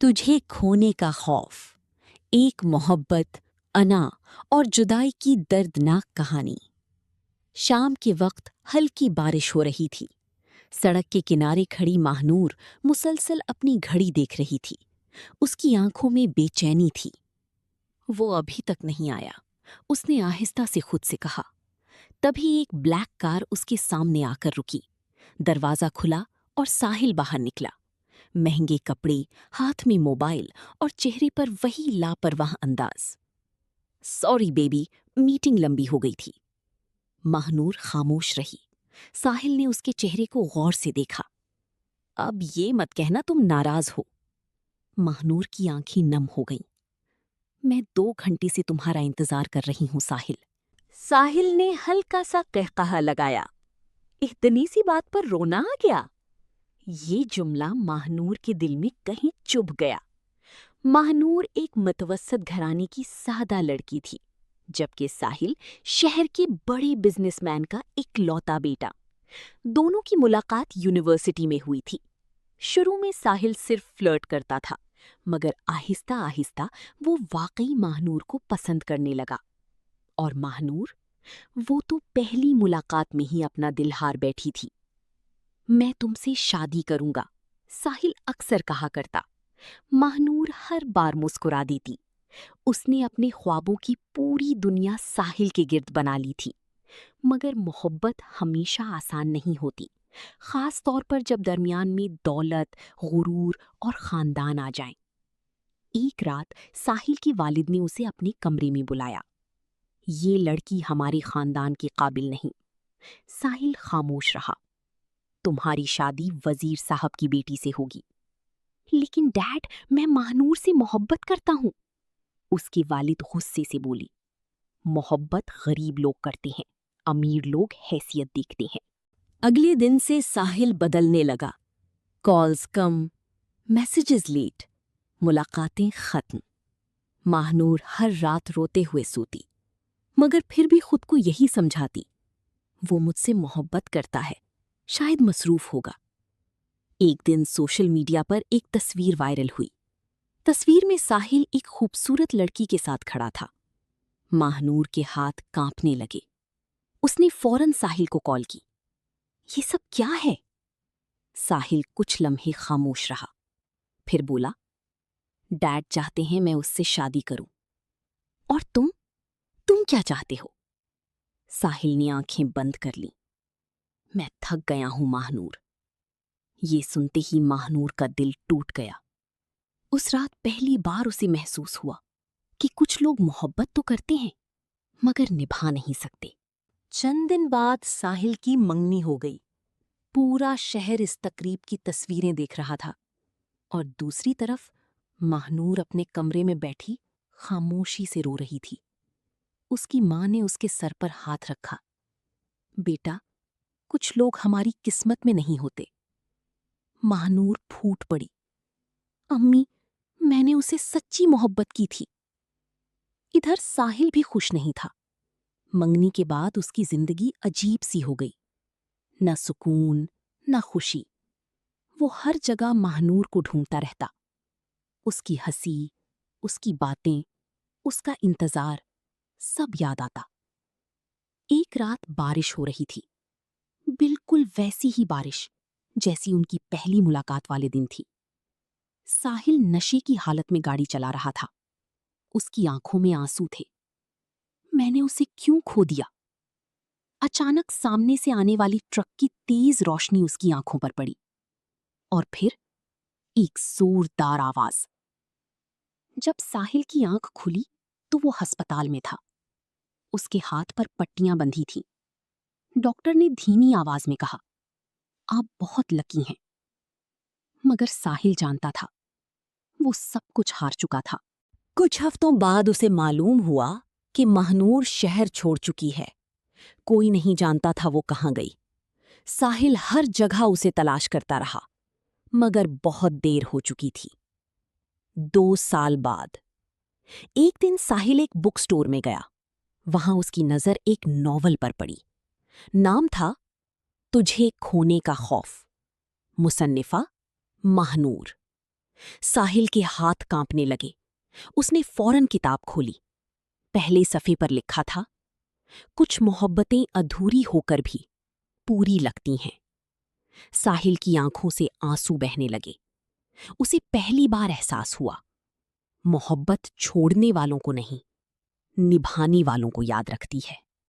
तुझे खोने का खौफ, एक मोहब्बत, अना और जुदाई की दर्दनाक कहानी। शाम के वक्त हल्की बारिश हो रही थी। सड़क के किनारे खड़ी महानूर मुसलसल अपनी घड़ी देख रही थी। उसकी आंखों में बेचैनी थी। वो अभी तक नहीं आया, उसने आहिस्ता से खुद से कहा। तभी एक ब्लैक कार उसके सामने आकर रुकी। दरवाजा खुला और साहिल बाहर निकला। महंगे कपड़े, हाथ में मोबाइल और चेहरे पर वही लापरवाह अंदाज। सॉरी बेबी, मीटिंग लंबी हो गई थी। महानूर खामोश रही। साहिल ने उसके चेहरे को गौर से देखा। अब ये मत कहना तुम नाराज हो। महानूर की आंखें नम हो गईं। मैं 2 घंटे से तुम्हारा इंतजार कर रही हूं साहिल। साहिल ने हल्का सा कहकहा लगाया। इतनी सी बात पर रोना आ गया? ये जुमला महानूर के दिल में कहीं चुभ गया। महानूर एक मतवसत घराने की सादा लड़की थी, जबकि साहिल शहर के बड़े बिजनेसमैन का इकलौता बेटा। दोनों की मुलाकात यूनिवर्सिटी में हुई थी। शुरू में साहिल सिर्फ फ्लर्ट करता था, मगर आहिस्ता आहिस्ता वो वाकई महानूर को पसंद करने लगा। और महानूर, वो तो पहली मुलाकात में ही अपना दिल हार बैठी थी। मैं तुमसे शादी करूंगा, साहिल अक्सर कहा करता। महानूर हर बार मुस्कुरा देती। उसने अपने ख्वाबों की पूरी दुनिया साहिल के गिर्द बना ली थी। मगर मोहब्बत हमेशा आसान नहीं होती, खास तौर पर जब दरमियान में दौलत, गुरूर और खानदान आ जाएं। एक रात साहिल के वालिद ने उसे अपने कमरे में बुलाया। ये लड़की हमारे खानदान के काबिल नहीं। साहिल खामोश रहा। तुम्हारी शादी वजीर साहब की बेटी से होगी। लेकिन डैड, मैं महानूर से मोहब्बत करता हूं। उसके वालिद गुस्से से बोली। मोहब्बत गरीब लोग करते हैं, अमीर लोग हैसियत देखते हैं। अगले दिन से साहिल बदलने लगा। कॉल्स कम, मैसेजेस लेट, मुलाकातें खत्म। महानूर हर रात रोते हुए सोती, मगर फिर भी खुद को यही समझाती, वो मुझसे मोहब्बत करता है, शायद मसरूफ होगा। एक दिन सोशल मीडिया पर एक तस्वीर वायरल हुई। तस्वीर में साहिल एक खूबसूरत लड़की के साथ खड़ा था। महानूर के हाथ कांपने लगे। उसने फौरन साहिल को कॉल की। ये सब क्या है? साहिल कुछ लम्हे खामोश रहा, फिर बोला, डैड चाहते हैं मैं उससे शादी करूं। और तुम क्या चाहते हो? साहिल ने आंखें बंद कर लीं। मैं थक गया हूं महानूर। ये सुनते ही महानूर का दिल टूट गया। उस रात पहली बार उसे महसूस हुआ कि कुछ लोग मोहब्बत तो करते हैं, मगर निभा नहीं सकते। चंद दिन बाद साहिल की मंगनी हो गई। पूरा शहर इस तकरीब की तस्वीरें देख रहा था, और दूसरी तरफ महानूर अपने कमरे में बैठी खामोशी से रो रही थी। उसकी मां ने उसके सर पर हाथ रखा। बेटा, कुछ लोग हमारी किस्मत में नहीं होते। महानूर फूट पड़ी। अम्मी, मैंने उसे सच्ची मोहब्बत की थी। इधर साहिल भी खुश नहीं था। मंगनी के बाद उसकी जिंदगी अजीब सी हो गई। न सुकून, न खुशी। वो हर जगह महानूर को ढूंढता रहता। उसकी हंसी, उसकी बातें, उसका इंतजार, सब याद आता। एक रात बारिश हो रही थी, बिल्कुल वैसी ही बारिश जैसी उनकी पहली मुलाकात वाले दिन थी। साहिल नशे की हालत में गाड़ी चला रहा था। उसकी आंखों में आंसू थे। मैंने उसे क्यों खो दिया? अचानक सामने से आने वाली ट्रक की तेज रोशनी उसकी आंखों पर पड़ी, और फिर एक जोरदार आवाज। जब साहिल की आंख खुली तो वो अस्पताल में था। उसके हाथ पर पट्टियां बंधी थीं। डॉक्टर ने धीमी आवाज में कहा, आप बहुत लकी हैं। मगर साहिल जानता था, वो सब कुछ हार चुका था। कुछ हफ्तों बाद उसे मालूम हुआ कि महानूर शहर छोड़ चुकी है। कोई नहीं जानता था वो कहाँ गई। साहिल हर जगह उसे तलाश करता रहा, मगर बहुत देर हो चुकी थी। 2 साल बाद एक दिन साहिल एक बुक स्टोर में गया। वहां उसकी नजर एक नॉवल पर पड़ी। नाम था तुझे खोने का खौफ, मुसन्निफा महानूर। साहिल के हाथ कांपने लगे। उसने फौरन किताब खोली। पहले सफ़े पर लिखा था, कुछ मोहब्बतें अधूरी होकर भी पूरी लगती हैं। साहिल की आंखों से आंसू बहने लगे। उसे पहली बार एहसास हुआ, मोहब्बत छोड़ने वालों को नहीं, निभाने वालों को याद रखती है।